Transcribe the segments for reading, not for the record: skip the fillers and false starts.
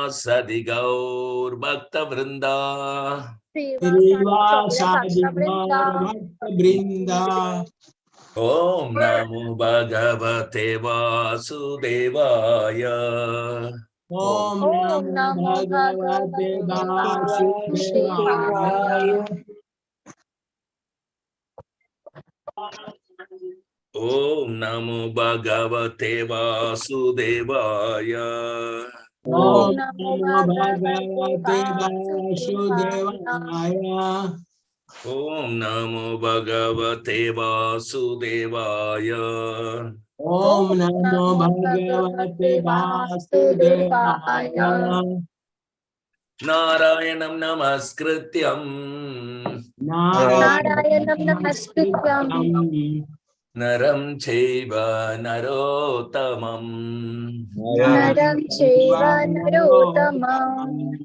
Srivasadi Gaur Bhakta Vrinda. Srivasadi Gaur Bhakta Vrinda. Om Namo Bhagavate Vasudevaya. Om Namo Bhagavate Vasudevaya. Om Namo Bhagavate Vasudevaya. Om Namo Bhagavate Vasudevaya. Om Namo Bhagavate Vasudevaya. Om Namo Bhagavate Vasudevaya. Narayanam Namaskrityam. Narayanam Namaskrityam. Naram Chaiva Narottamam. Naram Chaiva Narottamam.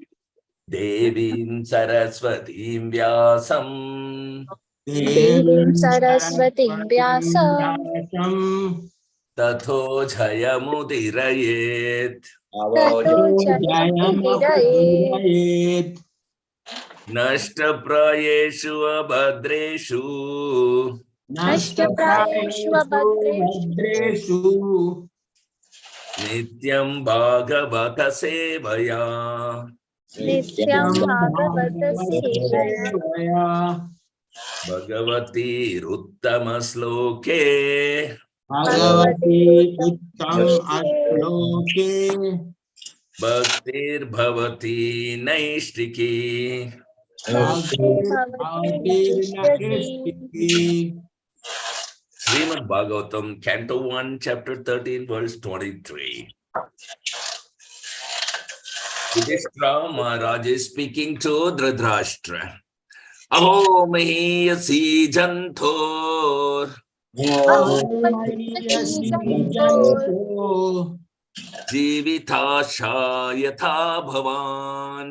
Devim Saraswatim Vyasam. Devim Saraswatim Vyasam. Tatho Jayamudirayet. Tato Jayamudirayet. Nashtaprayeshu abhadreshu. Nashtaprayeshu abhadreshu. Nityam Bhagavata Sevaya. Nityam Bhagavata Sevaya. Bhagavati Ruttama Sloke. Bhagavati Uttam Ashloke. Bhaktir Bhavati Naishtiki. Srimad Bhagavatam, Canto 1, Chapter 13, verse 23. Yudhishthira Maharaj is speaking to Dhritarashtra. Aho mahiyasi jantor. Jivitasha yatha bhavan.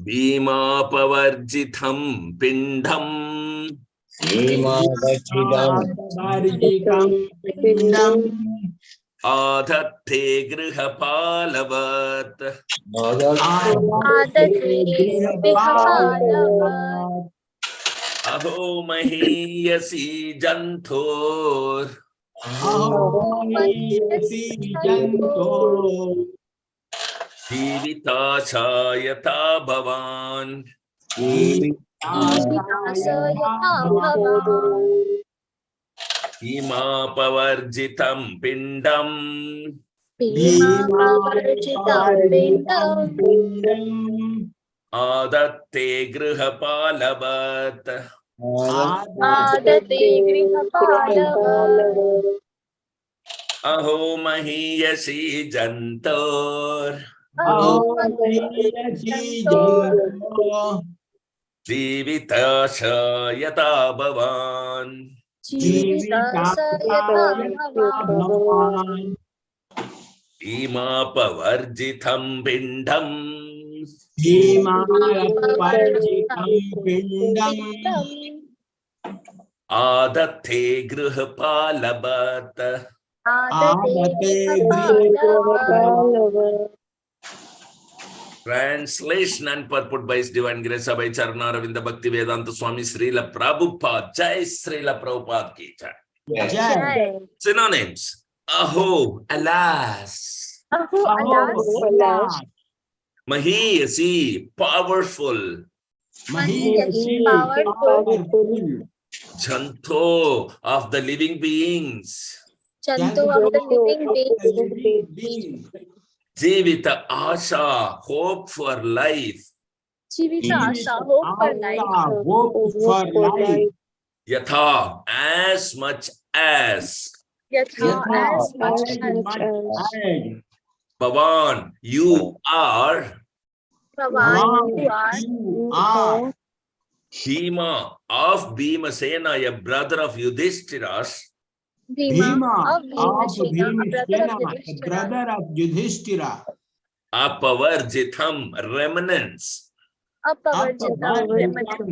Bhima pavarjitham pindam. Adhatte grihapalavat. Aho mahiyasi jantor. Jivitasha yatha bhavan. Bhima pavarjitam pindam. Adatte grihapalavat. Aho mahiyasi jantor. Jivitasha yatha bhavan. Bhima pavarjitham pindam. Adatte grihapalavat. Translation and purport by His Divine Grace by Charnaravinda Bhakti Vedanta Swami Srila Prabhupada. Jai Srila Prabhupada ki jai. Synonyms. Aho, alas. Mahiyasi, powerful. Janto, of the living beings. Jivita Asha, hope for life. Yatha, as much as. Bhavan, you are. Bhima, of Bhimasena, a brother of Yudhishthira's. Bhima of Bhimasena, the brother of Yudhishthira. Apavarjitham, remnants.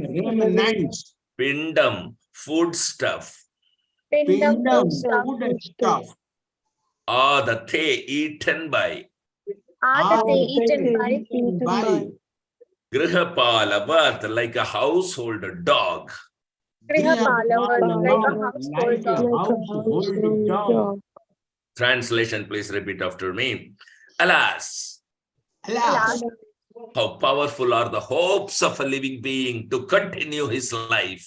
Remnants. Pindam, foodstuff. Pindam food stuff. Are the they eaten by? Are they eaten by Grihapala, birth like a household dog. Grihapala, like a household dog? Translation, please repeat after me. Alas, Alas, how powerful are the hopes of a living being to continue his life.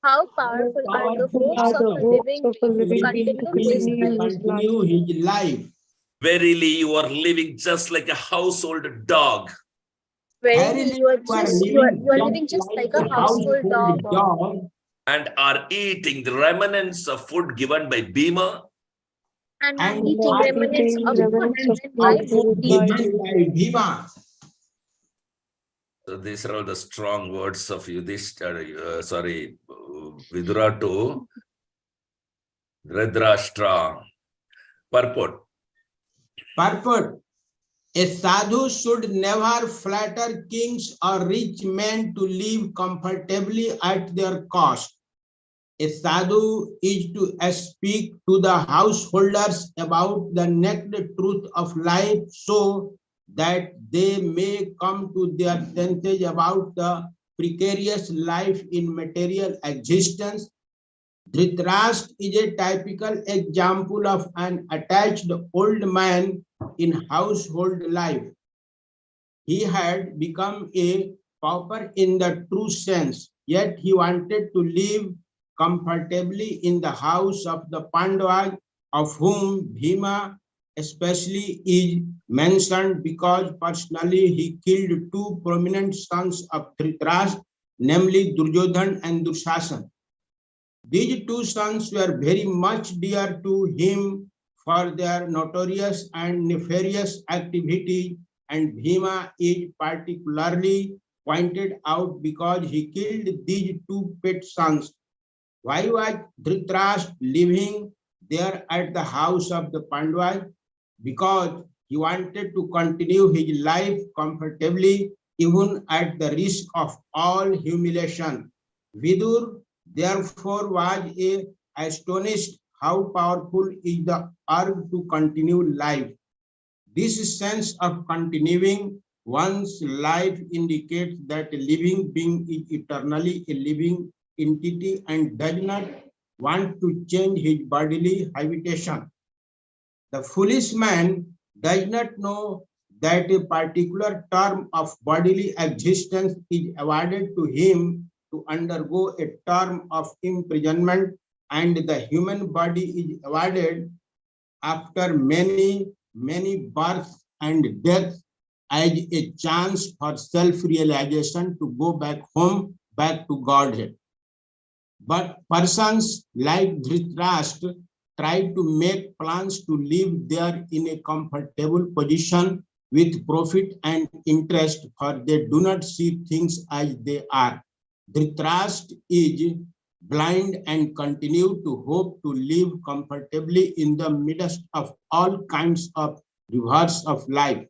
How powerful are the hopes of a living being to continue his life. Verily, you are living just like a household dog. Verily, you are living just like a household dog. And are eating the remnants of food given by Bhima. And eating remnants of food given by Bhima. So these are all the strong words of Vidura to Dhritarashtra. Purport. A sadhu should never flatter kings or rich men to live comfortably at their cost. A sadhu is to speak to the householders about the naked truth of life so that they may come to their senses about the precarious life in material existence. Dhritarashtra is a typical example of an attached old man in household life. He had become a pauper in the true sense, yet he wanted to live comfortably in the house of the Pandavas, of whom Bhima especially is mentioned because personally he killed two prominent sons of Dhritarashtra, namely Duryodhana and Dushasana. These two sons were very much dear to him for their notorious and nefarious activity, and Bhima is particularly pointed out because he killed these two pet sons. Why was Dhritarashtra living there at the house of the Pandavas? Because he wanted to continue his life comfortably even at the risk of all humiliation. Vidur therefore was astonished how powerful is the urge to continue life. This sense of continuing one's life indicates that a living being is eternally a living entity and does not want to change his bodily habitation. The foolish man does not know that a particular term of bodily existence is awarded to him to undergo a term of imprisonment, and the human body is awarded after many births and deaths as a chance for self-realization to go back home, back to Godhead. But persons like Dhritarashtra try to make plans to live there in a comfortable position with profit and interest, for they do not see things as they are. Dhritarashtra is blind and continue to hope to live comfortably in the midst of all kinds of reverse of life.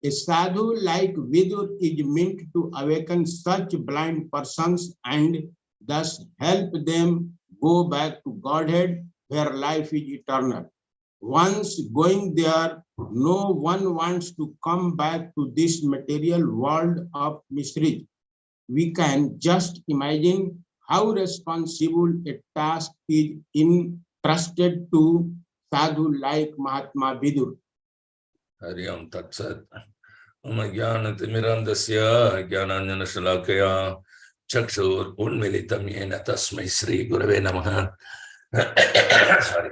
A sadhu like Vidur is meant to awaken such blind persons and thus help them go back to Godhead, where life is eternal. Once going there, no one wants to come back to this material world of misery. We can just imagine how responsible a task is entrusted to sadhu like Mahatma Vidur. Hari Om Tat Sat. Om Jnana Timirandasya Jnananjana Shalakaya Chakshur Unmilitam Yena Tasmai Sri Gurave Namaha. Sorry.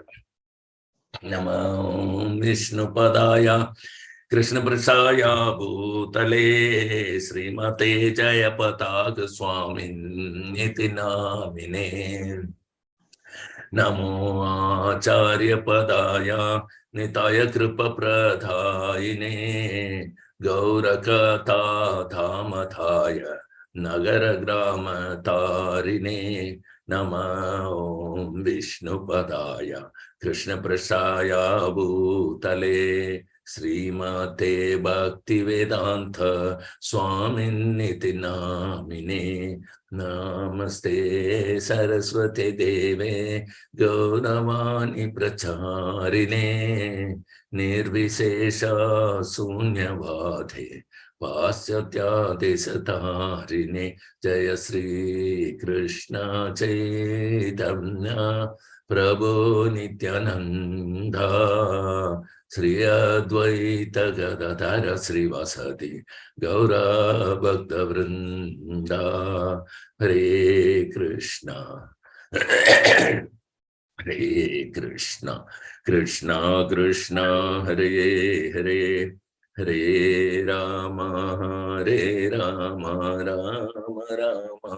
Namo Vishnu Padaya Krishna Prasaya Bhutale Srimate Jayapataka Swamin Niti Namine Namo Acharya Padaya Nitaya Kripa Pradhaine Gaurakata Dhamathaya Nagara Grama Tarine Namo Vishnu Padaya Krishna Prasaya Bhutale Srimate Bhaktivedanta Swaminiti Namine Namaste Saraswati Deve Gauravani Pracharine Nirvishesha Sunyavadhe Pasyatya Desatarine Jaya Sri Krishna Chaitanya Prabhu Nityananda Sri Advaita Gadadhara Srivasati Gaura Bhakta Vrinda Hare Krishna Hare Krishna Krishna Krishna Hare Hare Hare Rama Hare Rama Rama Rama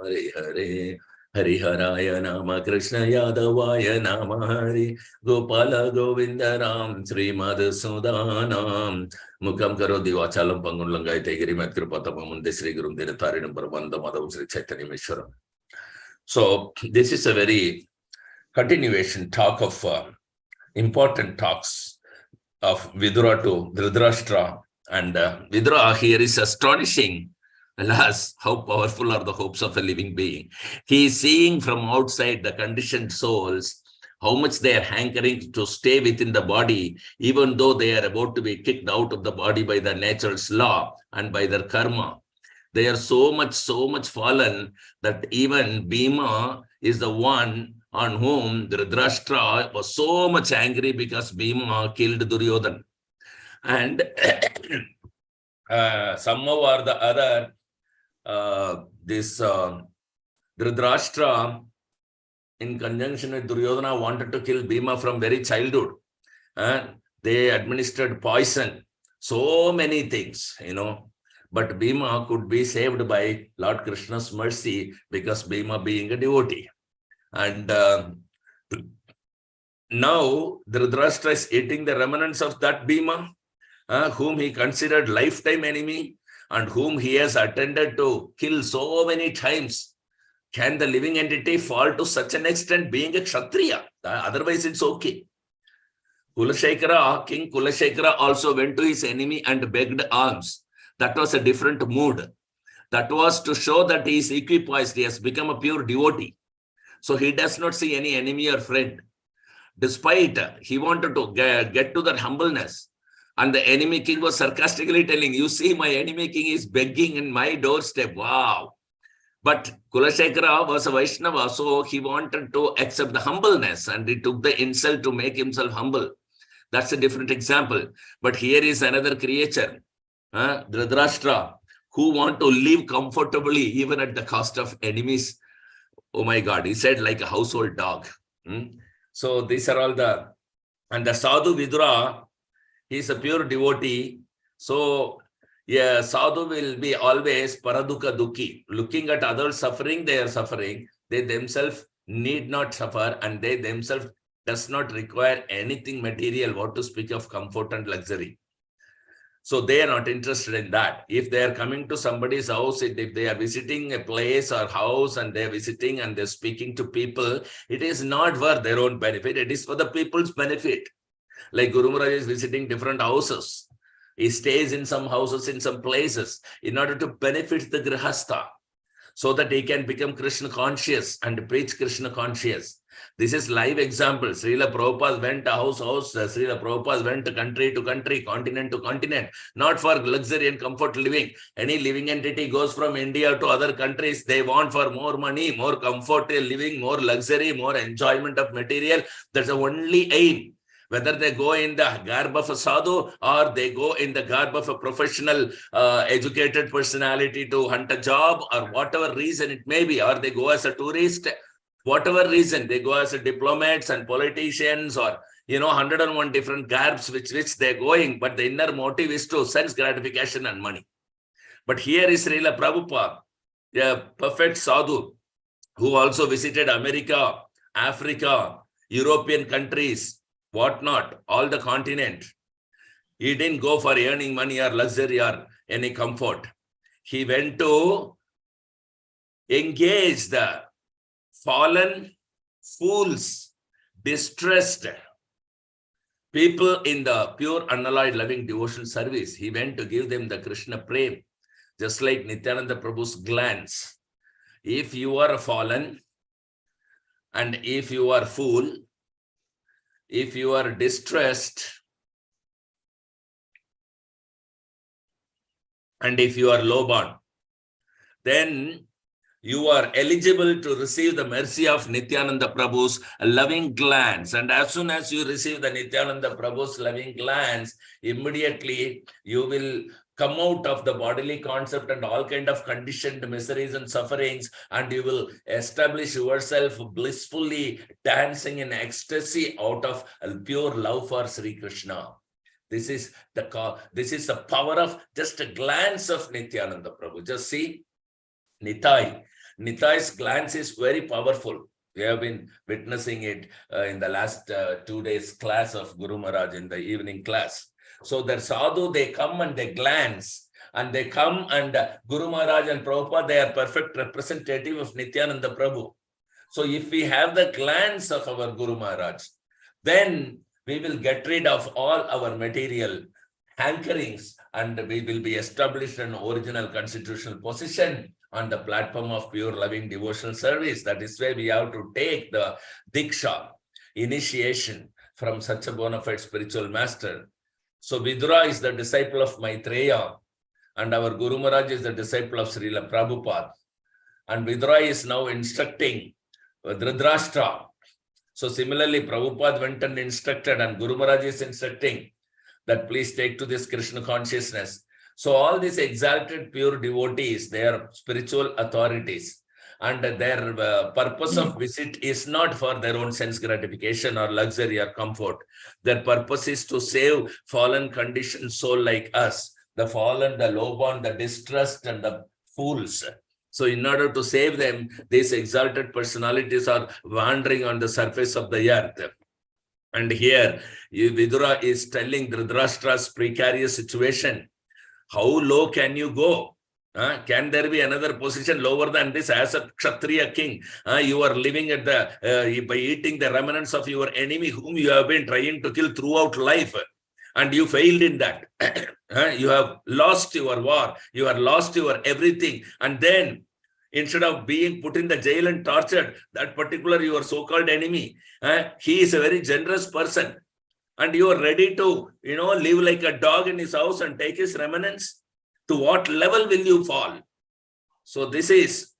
Hare Hare Hariharaya Nama Krishna Yadavaya Nama Hari Gopala Govinda Ram Sri Madhusudanam Mukam Karodi Vachalam Pangulangai Tegiri Matkrupatamam Sri Guru Diratarinam Parvanda Madhav Sri Chaitanya Mishwaram. So this is a very continuation talk of important talks of Vidura to Dhritarashtra, and Vidura here is astonishing. Alas, how powerful are the hopes of a living being. He is seeing from outside the conditioned souls, how much they are hankering to stay within the body, even though they are about to be kicked out of the body by the nature's law and by their karma. They are so much fallen that even Bhima is the one on whom Dhritarashtra was so much angry because Bhima killed Duryodhana. And somehow or the other, Dhritarashtra, in conjunction with Duryodhana, wanted to kill Bhima from very childhood. They administered poison, so many things, But Bhima could be saved by Lord Krishna's mercy because Bhima being a devotee. And now Dhritarashtra is eating the remnants of that Bhima, whom he considered lifetime enemy and whom he has attended to kill so many times. Can the living entity fall to such an extent being a Kshatriya? Otherwise it's okay. King Kulashekara also went to his enemy and begged alms. That was a different mood. That was to show that he is equipoised. He has become a pure devotee. So he does not see any enemy or friend. Despite he wanted to get to that humbleness. And the enemy king was sarcastically telling, you see, my enemy king is begging in my doorstep. Wow. But Kulashekara was a Vaishnava, so he wanted to accept the humbleness and he took the insult to make himself humble. That's a different example. But here is another creature, Dhritarashtra, who want to live comfortably even at the cost of enemies. Oh my God, he said like a household dog. So these are all and the Sadhu Vidura, he is a pure devotee. So yeah, Sadhu will be always Paraduka Dukhi. Looking at others suffering, they are suffering. They themselves need not suffer and they themselves does not require anything material, what to speak of comfort and luxury. So they are not interested in that. If they are coming to somebody's house, if they are visiting a place or house and they're visiting and they're speaking to people, it is not for their own benefit. It is for the people's benefit. Like Guru Maharaj is visiting different houses. He stays in some houses, in some places, in order to benefit the Grihastha, so that he can become Krishna conscious and preach Krishna conscious. This is live example. Srila Prabhupada went to house. Srila Prabhupada went to country, continent to continent, not for luxury and comfort living. Any living entity goes from India to other countries. They want for more money, more comfort living, more luxury, more enjoyment of material. That's the only aim. Whether they go in the garb of a sadhu or they go in the garb of a professional, educated personality to hunt a job or whatever reason it may be, or they go as a tourist, whatever reason, they go as a diplomats and politicians or, 101 different garbs which they're going, but the inner motive is to sense gratification and money. But here is Srila Prabhupada, a perfect sadhu who also visited America, Africa, European countries, whatnot, all the continent. He didn't go for earning money or luxury or any comfort. He went to engage the fallen fools, distressed, people in the pure unalloyed loving devotional service, he went to give them the Krishna Prem, just like Nityananda Prabhu's glance. If you are a fallen, and if you are fool, if you are distressed, and if you are lowborn, then you are eligible to receive the mercy of Nityananda Prabhu's loving glance. And as soon as you receive the Nityananda Prabhu's loving glance, immediately you will come out of the bodily concept and all kind of conditioned miseries and sufferings, and you will establish yourself blissfully dancing in ecstasy out of pure love for Sri Krishna. This is the power of just a glance of Nityananda Prabhu. Just see, Nitai's glance is very powerful. We have been witnessing it in the last 2 days class of Guru Maharaj in the evening class. So the sadhu, they come and they glance, and they come, and Guru Maharaj and Prabhupada, they are perfect representative of Nityananda Prabhu. So if we have the glance of our Guru Maharaj, then we will get rid of all our material hankerings, and we will be established in original constitutional position on the platform of pure loving devotional service. That is why we have to take the Diksha, initiation, from such a bona fide spiritual master. So Vidura is the disciple of Maitreya, and our Guru Maharaj is the disciple of Srila Prabhupada. And Vidura is now instructing Dhritarashtra. So similarly, Prabhupada went and instructed, and Guru Maharaj is instructing that please take to this Krishna consciousness. So all these exalted pure devotees, they are spiritual authorities, and their purpose of visit is not for their own sense gratification or luxury or comfort. Their purpose is to save fallen conditioned soul like us, the fallen, the lowborn, the distressed, and the fools. So in order to save them, these exalted personalities are wandering on the surface of the earth. And here, Vidura is telling Dhritarashtra's precarious situation. How low can you go? Can there be another position lower than this as a Kshatriya king? You are living at by eating the remnants of your enemy whom you have been trying to kill throughout life, and you failed in that. You have lost your war, you have lost your everything, and then instead of being put in the jail and tortured, that particular your so-called enemy, he is a very generous person, and you are ready to, live like a dog in his house and take his remnants. To what level will you fall? So this is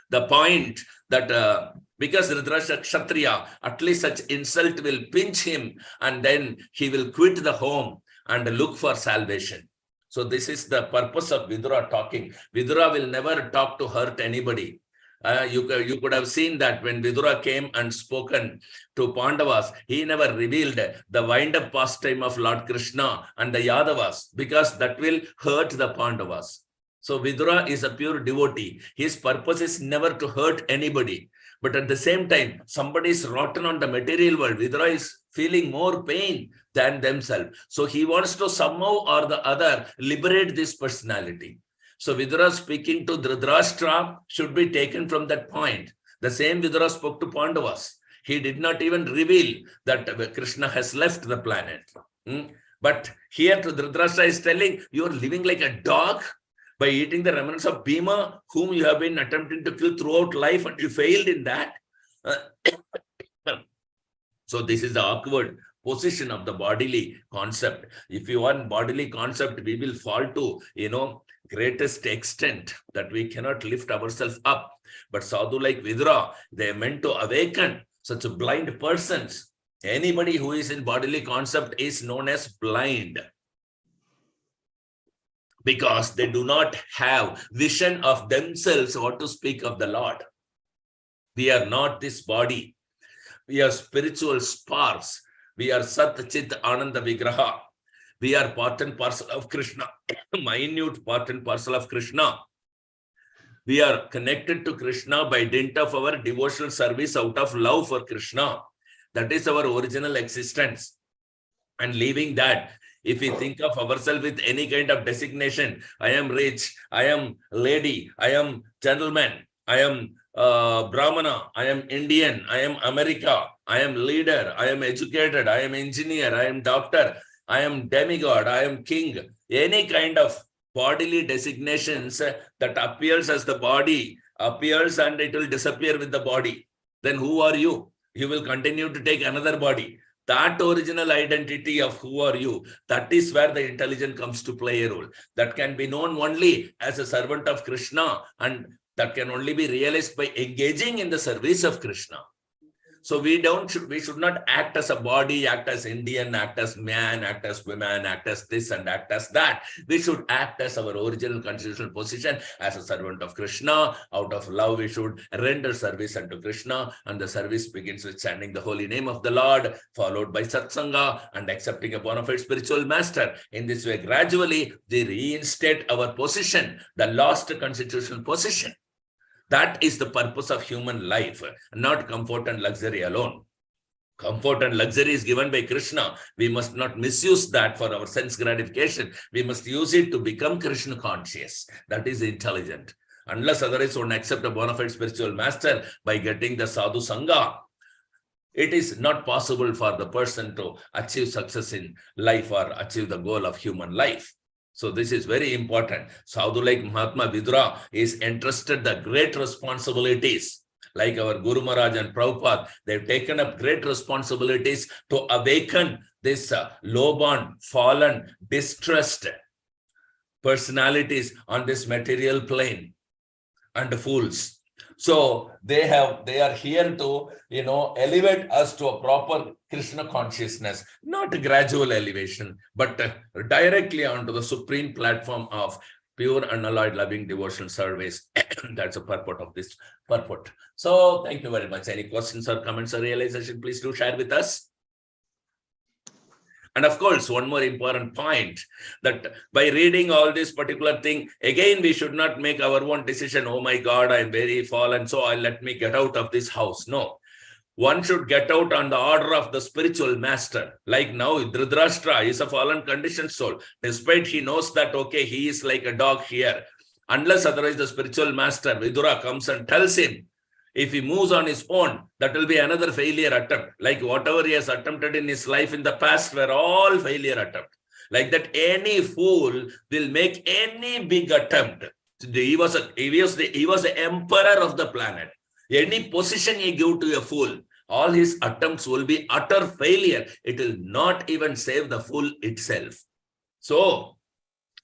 the point, that because Dhritarashtra Kshatriya, at least such insult will pinch him, and then he will quit the home and look for salvation. So this is the purpose of Vidura talking. Vidura will never talk to hurt anybody. You could have seen that when Vidura came and spoken to Pandavas, he never revealed the wind-up pastime of Lord Krishna and the Yadavas, because that will hurt the Pandavas. So Vidura is a pure devotee. His purpose is never to hurt anybody. But at the same time, somebody is rotten on the material world. Vidura is feeling more pain than themselves. So he wants to somehow or the other liberate this personality. So Vidura speaking to Dhritarashtra should be taken from that point. The same Vidura spoke to Pandavas. He did not even reveal that Krishna has left the planet. But here to Dhritarashtra is telling, you are living like a dog by eating the remnants of Bhima, whom you have been attempting to kill throughout life, and you failed in that. So this is the awkward position of the bodily concept. If you want bodily concept, we will fall to, greatest extent that we cannot lift ourselves up. But sadhu like Vidura, they are meant to awaken such blind persons. Anybody who is in bodily concept is known as blind, because they do not have vision of themselves, what to speak of the Lord. We are not this body. We are spiritual sparks. We are Sat Chit Ananda Vigraha. We are part and parcel of Krishna, minute part and parcel of Krishna. We are connected to Krishna by dint of our devotional service out of love for Krishna. That is our original existence. And leaving that, if we think of ourselves with any kind of designation, I am rich, I am lady, I am gentleman, I am Brahmana, I am Indian, I am America, I am leader, I am educated, I am engineer, I am doctor, I am demigod, I am king. Any kind of bodily designations that appears as the body appears and it will disappear with the body. Then who are you? You will continue to take another body. That original identity of who are you, that is where the intelligence comes to play a role. That can be known only as a servant of Krishna, and that can only be realized by engaging in the service of Krishna. So we should not act as a body, act as Indian, act as man, act as woman, act as this and act as that. We should act as our original constitutional position as a servant of Krishna. Out of love, we should render service unto Krishna, and the service begins with chanting the holy name of the Lord, followed by satsanga and accepting a bona fide spiritual master. In this way, gradually, we reinstate our position, the lost constitutional position. That is the purpose of human life, not comfort and luxury alone. Comfort and luxury is given by Krishna. We must not misuse that for our sense gratification. We must use it to become Krishna conscious. That is intelligent. Unless otherwise one accept a bona fide spiritual master by getting the sadhu sangha, it is not possible for the person to achieve success in life or achieve the goal of human life. So this is very important. Sadhu like Mahatma Vidura is entrusted the great responsibilities. Like our Guru Maharaj and Prabhupada, they've taken up great responsibilities to awaken this low-born, fallen, distressed personalities on this material plane and fools. So they are here to, elevate us to a proper Krishna consciousness, not a gradual elevation, but directly onto the supreme platform of pure, unalloyed, loving devotional service. That's the purport of this purport. So thank you very much. Any questions or comments or realization, please do share with us. And of course, one more important point, that by reading all this particular thing, again, we should not make our own decision. Oh my God, I'm very fallen, so let me get out of this house. No, one should get out on the order of the spiritual master. Like now, Dhritarashtra is a fallen conditioned soul. Despite he knows that, okay, he is like a dog here. Unless otherwise the spiritual master, Vidura, comes and tells him, if he moves on his own, that will be another failure attempt. Like whatever he has attempted in his life in the past were all failure attempts. Like that, any fool will make any big attempt. He was the emperor of the planet. Any position he give to a fool, all his attempts will be utter failure. It will not even save the fool itself. So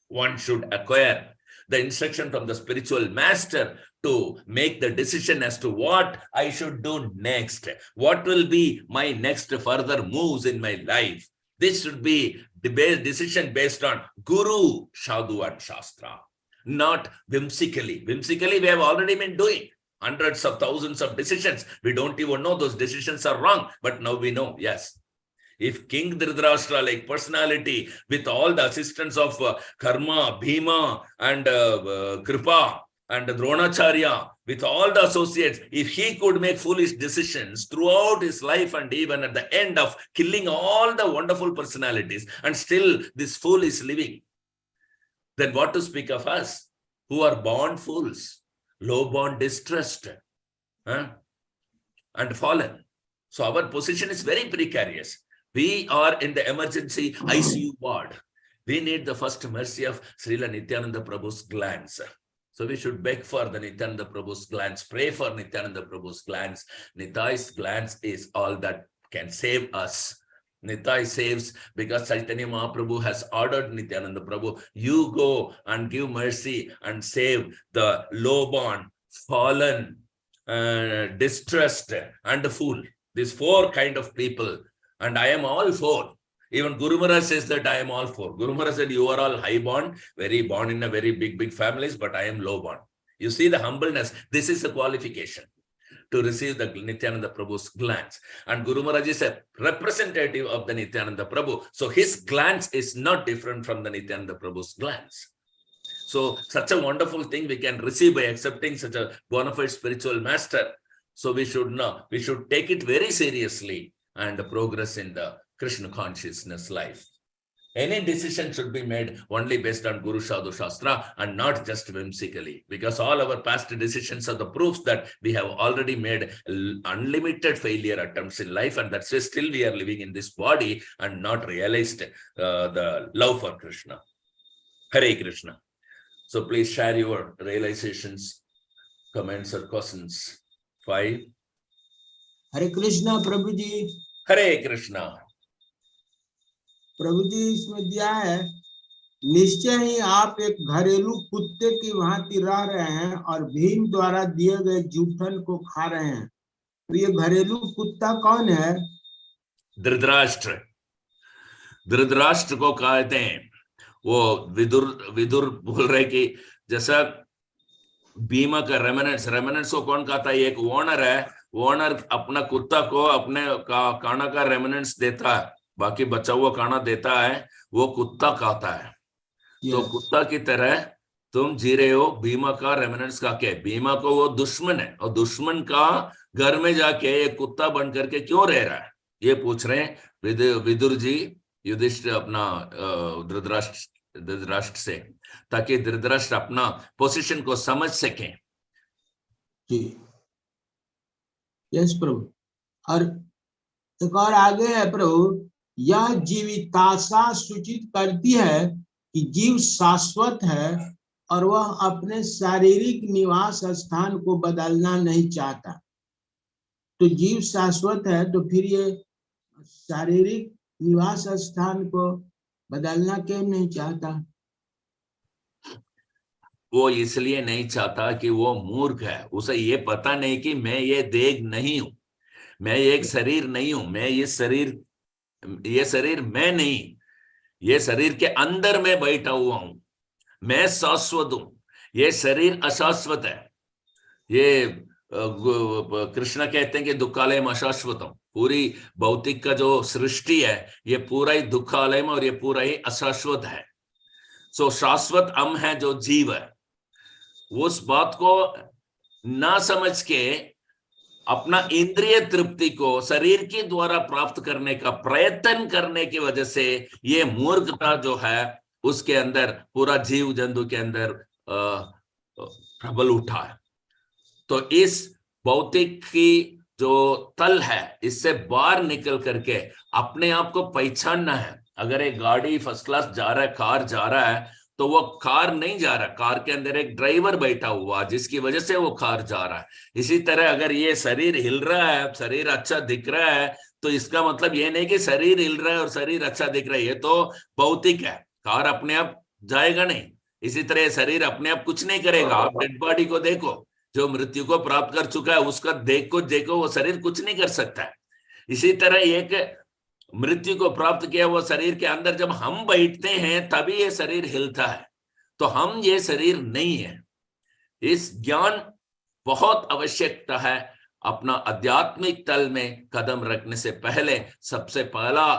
one should acquire the instruction from the spiritual master to make the decision as to what I should do next. What will be my next further moves in my life? This should be the decision based on Guru, Sadhu and Shastra, not whimsically. Whimsically, we have already been doing hundreds of thousands of decisions. We don't even know those decisions are wrong, but now we know, yes. If King Dhritarashtra, like personality, with all the assistance of Karma, Bhima, and Kripa, and Dronacharya, with all the associates, if he could make foolish decisions throughout his life and even at the end of killing all the wonderful personalities, and still this fool is living, then what to speak of us, who are born fools, low-born distressed, and fallen. So our position is very precarious. We are in the emergency ICU ward. We need the first mercy of Srila Nityananda Prabhu's glance. So we should beg for the Nityananda Prabhu's glance, pray for Nityananda Prabhu's glance. Nitai's glance is all that can save us. Nitai saves because Chaitanya Mahaprabhu has ordered Nityananda Prabhu, you go and give mercy and save the low-born, fallen, distressed, and the fool. These four kind of people. And I am all four. Even Guru Maharaj says that I am all four. Guru Maharaj said, you are all high-born, very born in a very big families, but I am low-born. You see the humbleness. This is a qualification to receive the Nityananda Prabhu's glance. And Guru Maharaj is a representative of the Nityananda Prabhu. So his glance is not different from the Nityananda Prabhu's glance. So such a wonderful thing we can receive by accepting such a bona fide spiritual master. So we should know, we should take it very seriously and progress in the Krishna consciousness life. Any decision should be made only based on Guru Sadhu Shastra and not just whimsically, because all our past decisions are the proofs that we have already made unlimited failure attempts in life, and that's why still we are living in this body and not realized the love for Krishna. Hare Krishna. So please share your realizations, comments or questions. 5. Hare Krishna, Prabhuji. Hare Krishna. प्रभु जी इसमें दिया है, निश्चय ही आप एक घरेलू कुत्ते की भांति रह रहे हैं और भीम द्वारा दिए गए जूठन को खा रहे हैं। तो ये घरेलू कुत्ता कौन है? धृतराष्ट्र। धृतराष्ट्र को कहते हैं। वो विदुर बोल रहे कि जैसा भीमा का रेमिनेंट्स को कौन खाता है? एक ओनर है, ओनर अपना कुत्ता को अपने खाना का रेमिनेंट्स देता है, बाकी बचा हुआ खाना देता है, वो कुत्ता खाता है। तो कुत्ता की तरह तुम जी रहे हो भीमा का रेमिनेंट्स का के। भीमा को वो दुश्मन है और दुश्मन का घर में जाके एक कुत्ता बन करके क्यों रह रहा है, ये पूछ रहे हैं विदुर जी युधिष्ठिर अपना धृतराष्ट्र से, ताकि धृतराष्ट्र अपना पोजीशन को समझ सके। यस प्रभु। और एक और आगे है प्रभु, यह जीविताशा सूचित करती है कि जीव शाश्वत है और वह अपने शारीरिक निवास स्थान को बदलना नहीं चाहता। तो जीव शाश्वत है, तो फिर ये शारीरिक निवास स्थान को बदलना क्यों नहीं चाहता? वो इसलिए नहीं चाहता कि वो मूर्ख है, उसे ये पता नहीं कि मैं ये देह नहीं हूं, मैं एक शरीर नहीं हूं, मैं ये शरीर मैं नहीं, ये शरीर के अंदर मैं बैठा हुआ हूं, मैं शाश्वत हूं, ये शरीर अशाश्वत है। ये कृष्ण कहते हैं कि दुखालयम अशाश्वतम, पूरी भौतिक का जो सृष्टि है ये पूरा ही दुखालयम और ये पूरा ही अशाश्वत है। सो शाश्वत हम है जो जीव है, उस बात को ना समझ के अपना इंद्रिय तृप्ति को शरीर के द्वारा प्राप्त करने का प्रयत्न करने की वजह से ये मूर्खता जो है उसके अंदर पूरा जीव जंतु के अंदर प्रबल उठा है। तो इस भौतिक की जो तल है इससे बाहर निकल करके अपने आप को पहचानना है। अगर एक गाड़ी फर्स्ट क्लास जा रहा है, कार जा रहा है, तो वो कार नहीं जा रहा, कार के अंदर एक ड्राइवर बैठा हुआ जिसकी वजह से वो कार जा रहा है। इसी तरह अगर ये शरीर हिल रहा है, शरीर अच्छा दिख रहा है, तो इसका मतलब ये नहीं कि शरीर हिल रहा है और शरीर अच्छा दिख रहा है, ये तो भौतिक है, कार अपने आप जाएगा नहीं। इसी तरह शरीर अपने आप कुछ नहीं करेगा। आप डेड बॉडी को देखो, जो मृत्यु को प्राप्त कर चुका है उसका देखो वो शरीर कुछ नहीं कर सकता है। इसी तरह एक मृत्यु को प्राप्त किया वो शरीर के अंदर जब हम बैठते हैं तभी ये शरीर हिलता है, तो हम ये शरीर नहीं है। इस ज्ञान बहुत आवश्यकता है। अपना आध्यात्मिक तल में कदम रखने से पहले सबसे पहला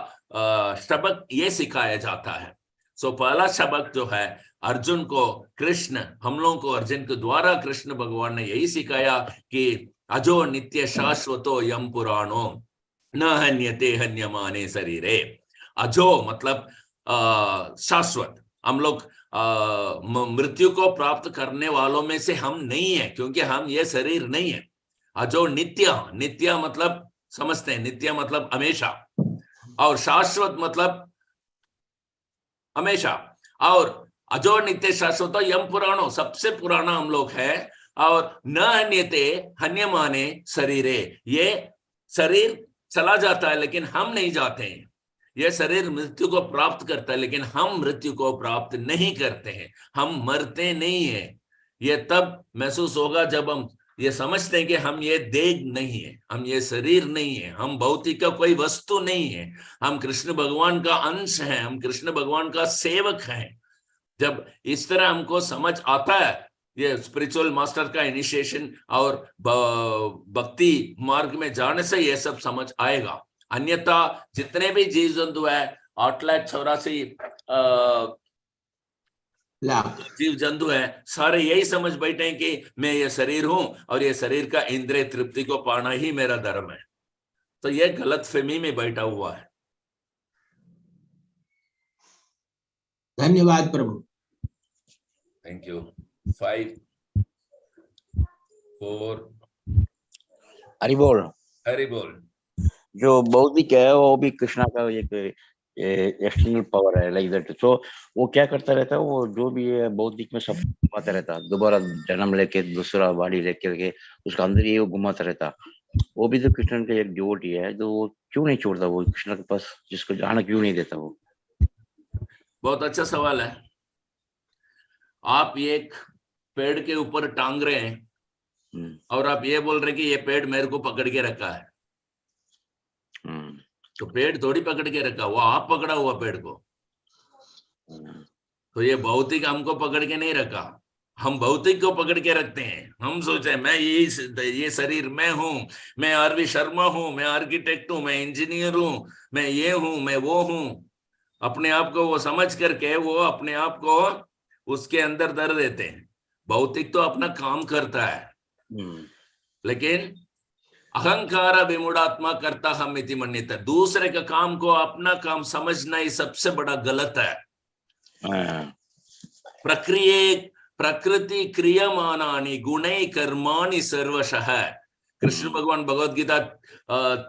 सबक ये सिखाया जाता है। सो पहला सबक जो है अर्जुन को कृष्ण, हम लोगों को अर्जुन के द्वारा कृष्ण भगवान ने यही सिखाया कि अजो नित्य शाश्वतो यम पुराणो न हन्यते हन्यमाने शरीरे। अजो मतलब शाश्वत। हम लोग मृत्यु को प्राप्त करने वालों में से हम नहीं है, क्योंकि हम ये शरीर नहीं है। अजो नित्य, नित्य मतलब समझते हैं, नित्य मतलब हमेशा, और शाश्वत मतलब हमेशा, और अजो नित्य शाश्वत यम पुराणो, सबसे पुराना हम लोग है। और न हन्यते हन्यमाने शरीरे, ये शरीर चला जाता है लेकिन हम नहीं जाते हैं। यह शरीर मृत्यु को प्राप्त करता है लेकिन हम मृत्यु को प्राप्त नहीं करते हैं, हम मरते नहीं है। ये तब महसूस होगा जब हम ये समझते हैं कि हम ये देह नहीं है, हम ये शरीर नहीं है, हम भौतिक का कोई वस्तु नहीं है, हम कृष्ण भगवान का अंश हैं, हम कृष्ण भगवान का सेवक हैं। जब इस तरह हमको समझ आता है, ये स्पिरिचुअल मास्टर का इनिशिएशन और भक्ति मार्ग में जाने से ये सब समझ आएगा। अन्यथा जितने भी जीव जंतु है 8,84,000 जीव जंतु है, सारे यही समझ बैठे हैं कि मैं ये शरीर हूं और ये शरीर का इंद्रिय तृप्ति को पाना ही मेरा धर्म है। तो ये गलत फहमी में बैठा हुआ है। धन्यवाद प्रभु। Thank you. 5, 4, हरि बोल। हरि बोल। जो बौद्धिक है वो भी कृष्णा का एक एक्सटर्नल पावर है, लाइक दैट। सो वो क्या करता रहता है, वो जो भी है बौद्धिक में सब घुमाता रहता, दोबारा जन्म लेके दूसरा बॉडी लेकर के उसका अंदर ही वो घुमाता रहता। वो भी तो कृष्ण का एक डिवोटी है, जो वो क्यों नहीं छोड़ता वो कृष्ण के पास, जिसको जाना क्यों नहीं देता वो? बहुत अच्छा सवाल है। आप एक पेड़ के ऊपर टांग रहे हैं और आप ये बोल रहे कि ये पेड़ मेरे को पकड़ के रखा है। तो पेड़ थोड़ी पकड़ के रखा, वो आप पकड़ा हुआ पेड़ को। तो ये भौतिक हमको पकड़ के नहीं रखा, हम भौतिक को पकड़ के रखते हैं। हम सोचे मैं ये शरीर मैं हूं, मैं आरवी शर्मा हूं, मैं आर्किटेक्ट हूं, मैं इंजीनियर हूं, मैं ये हूं, मैं वो हूं। अपने आप को वो समझ करके वो अपने आप को उसके अंदर धर देते हैं। भौतिक तो अपना काम करता है, लेकिन अहंकार विमूढ़ात्मा करता हम इति मन्यते। दूसरे का काम को अपना काम समझना ही सबसे बड़ा गलत है। प्रकृति क्रियमानानि गुणै कर्माणि सर्वशः। कृष्ण भगवान भगवद गीता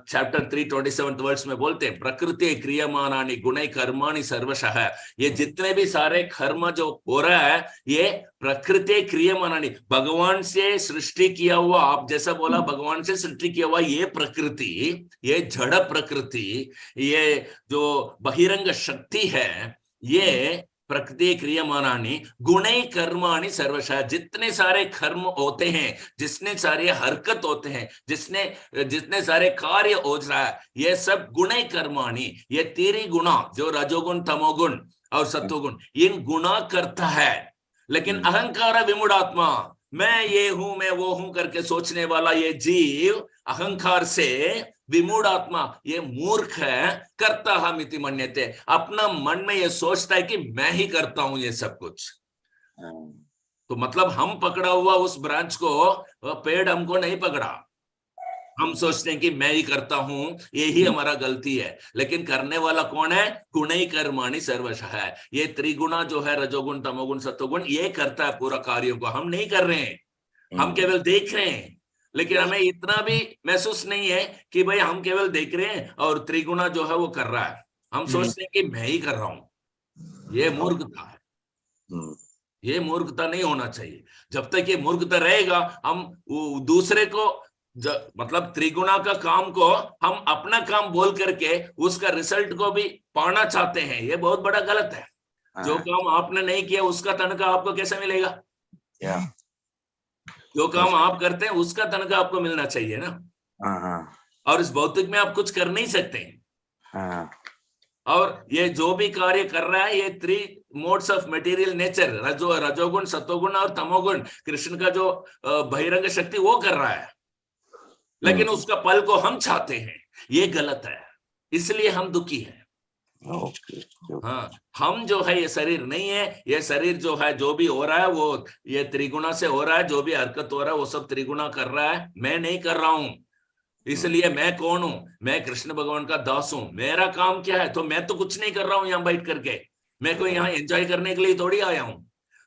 चैप्टर 3:27 वर्ड्स में बोलते हैं, प्रकृति क्रियमानानि गुणै कर्माणि सर्वशः। ये जितने भी सारे कर्म जो हो रहा है, ये प्रकृति क्रियमानानि, भगवान से सृष्टि किया हुआ। आप जैसा बोला, भगवान से सृष्टि किया हुआ ये प्रकृति, ये जड़ प्रकृति, ये जो बहिरंग शक्ति है, ये प्रकृति क्रियमानानि गुणै कर्माणि सर्वशः। जितने सारे कर्म होते हैं, जितने सारे हरकत होते हैं, जितने सारे कार्य हो रहा है, ये सब गुणै कर्माणि, ये तेरी गुणा जो रजोगुण तमोगुण और सत्वगुण, इन गुणा करता है। लेकिन अहंकार विमूढ़ात्मा, मैं ये हूं, मैं वो हूं करके सोचने वाला ये जीव अहंकार से विमूढ़ आत्मा, ये मूर्ख है। करता हम इति मन्यते, अपना मन में ये सोचता है कि मैं ही करता हूं ये सब कुछ। तो मतलब हम पकड़ा हुआ उस ब्रांच को, पेड़ हमको नहीं पकड़ा। हम सोचते हैं कि मैं ही करता हूं, यही हमारा गलती है। लेकिन करने वाला कौन है? गुणै कर्माणि सर्वशः है। ये त्रिगुणा जो है, रजोगुण तमोगुण सत्वगुण, ये करता है पूरा कार्यों को। हम नहीं कर रहे हैं, हम केवल देख रहे हैं। लेकिन हमें इतना भी महसूस नहीं है कि भाई हम केवल देख रहे हैं और त्रिगुणा जो है वो कर रहा है। हम सोचते हैं कि मैं ही कर रहा हूं। ये मूर्खता है, ये मूर्खता नहीं होना चाहिए। जब तक ये मूर्खता रहेगा, हम दूसरे को मतलब त्रिगुणा का काम को हम अपना काम बोल करके उसका रिजल्ट को भी पाना चाहते हैं। ये बहुत बड़ा गलत है। जो काम आपने नहीं किया उसका तनख्वाह आपको कैसे मिलेगा? जो काम आप करते हैं उसका तनख्वाह आपको मिलना चाहिए ना। और इस भौतिक में आप कुछ कर नहीं सकते। और ये जो भी कार्य कर रहा है, ये 3 मोड्स ऑफ मटेरियल नेचर, रजोगुण सत्वगुण और तमोगुण, कृष्ण का जो बहिरंग शक्ति वो कर रहा है। लेकिन उसका फल को हम चाहते हैं, ये गलत है। इसलिए हम दुखी हैं। हाँ, हम जो है ये शरीर नहीं है। ये शरीर जो है, जो भी हो रहा है वो ये त्रिगुणा से हो रहा है। जो भी हरकत हो रहा है वो सब त्रिगुणा कर रहा है, मैं नहीं कर रहा हूं। इसलिए मैं कौन हूं? मैं कृष्ण भगवान का दास हूं। मेरा काम क्या है? तो मैं तो कुछ नहीं कर रहा हूं यहाँ बैठ करके। मैं कोई यहाँ एंजॉय करने के लिए थोड़ी आया हूं।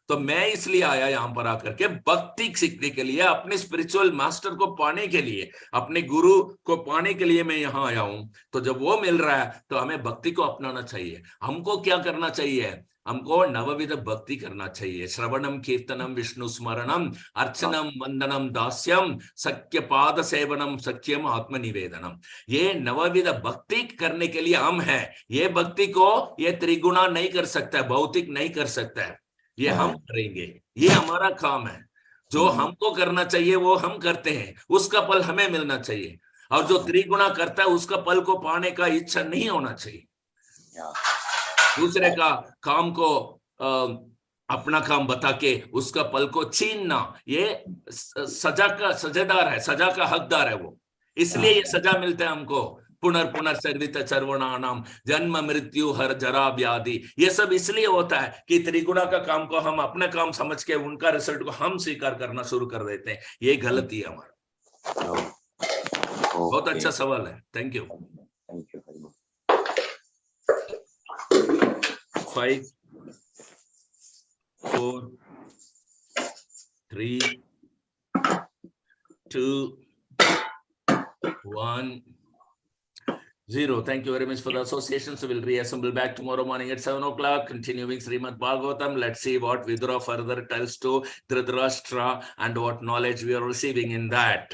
तो मैं इसलिए आया यहाँ पर आकर के भक्ति सीखने के लिए, अपने स्पिरिचुअल मास्टर को पाने के लिए, अपने गुरु को पाने के लिए मैं यहाँ आया हूं। तो जब वो मिल रहा है तो हमें भक्ति को अपनाना चाहिए। हमको क्या करना चाहिए? हमको नवविध भक्ति करना चाहिए। श्रवणम कीर्तनम विष्णु स्मरणम अर्चनम वंदनम दास्यम सख्य पाद सेवनम सख्यम आत्मनिवेदनम। ये नवविध भक्ति करने के लिए हम हैं। ये भक्ति को ये त्रिगुणा नहीं कर सकता, भौतिक नहीं कर सकता है। ये हम करेंगे, ये हमारा काम है। जो हमको करना चाहिए वो हम करते हैं, उसका फल हमें मिलना चाहिए। और जो त्रिगुणा करता है उसका फल को पाने का इच्छा नहीं होना चाहिए। दूसरे का काम को अपना काम बता के उसका फल को छीनना, ये सजा का सजादार है, सजा का हकदार है वो। इसलिए ये सजा मिलता है हमको। पुनर्सर्वित सर्वनाम जन्म मृत्यु हर जरा व्याधि, ये सब इसलिए होता है कि त्रिगुणा का काम को हम अपना काम समझ के उनका रिजल्ट को हम स्वीकार करना शुरू कर देते हैं। ये गलती है हमारा। बहुत अच्छा सवाल है, thank you. 5, 4, 3, 2, 1, 0. Thank you very much for the association. So we'll reassemble back tomorrow morning at 7 o'clock, continuing Srimad Bhagavatam. Let's see what Vidura further tells to Dhritarashtra and what knowledge we are receiving in that.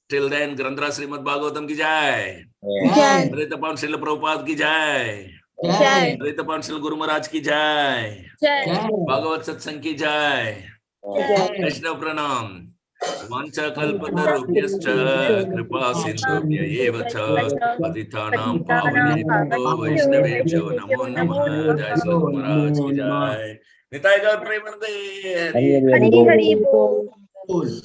Till then, Grandhara Srimad Bhagavatam ki jai. Jai. Advaita Srila Prabhupada ki jai. Jai. Advaita Srila Guru Maharaj ki jai. Jai. Bhagavat Satsang ki jai. Jai. Vaishnav Pranam. Vancha kalpatarubhyascha kripa sindhubhya eva cha patitanam pavanebhyo vaishnavebhyo namo namah. Jai Sri Guru Maharaj ki jai. Nitai Gaur Premanande. Hari Hari Bol.